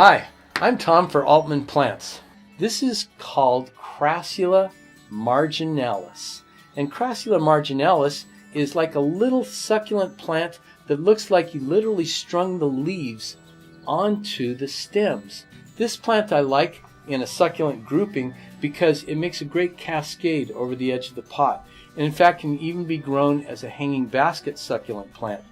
Hi, I'm Tom for Altman Plants. This is called Crassula marginalis. And Crassula marginalis is like a little succulent plant that looks like you literally strung the leaves onto the stems. This plant I like in a succulent grouping because it makes a great cascade over the edge of the pot, and in fact can even be grown as a hanging basket succulent plant.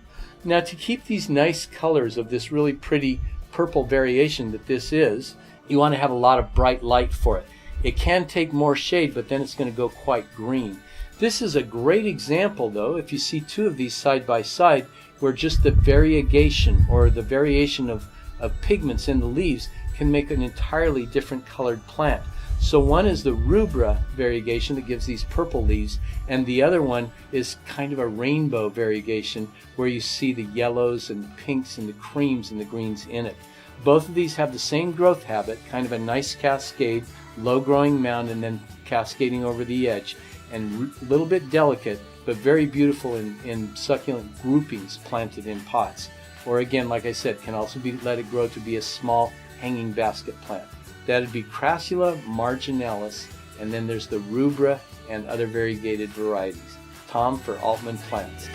Now, to keep these nice colors of this really pretty purple variation that this is, you want to have a lot of bright light for it. It can take more shade, but then it's going to go quite green. This is a great example, though, if you see two of these side by side, where just the variegation or the variation of pigments in the leaves can make an entirely different colored plant. So one is the rubra variegation that gives these purple leaves, and the other one is kind of a rainbow variegation where you see the yellows and the pinks and the creams and the greens in it. Both of these have the same growth habit, kind of a nice cascade, low growing mound and then cascading over the edge, and a little bit delicate but very beautiful in succulent groupings planted in pots. Or again, like I said, can also be let it grow to be a small hanging basket plant. That'd be Crassula marginalis, and then there's the rubra and other variegated varieties. Tom for Altman Plants.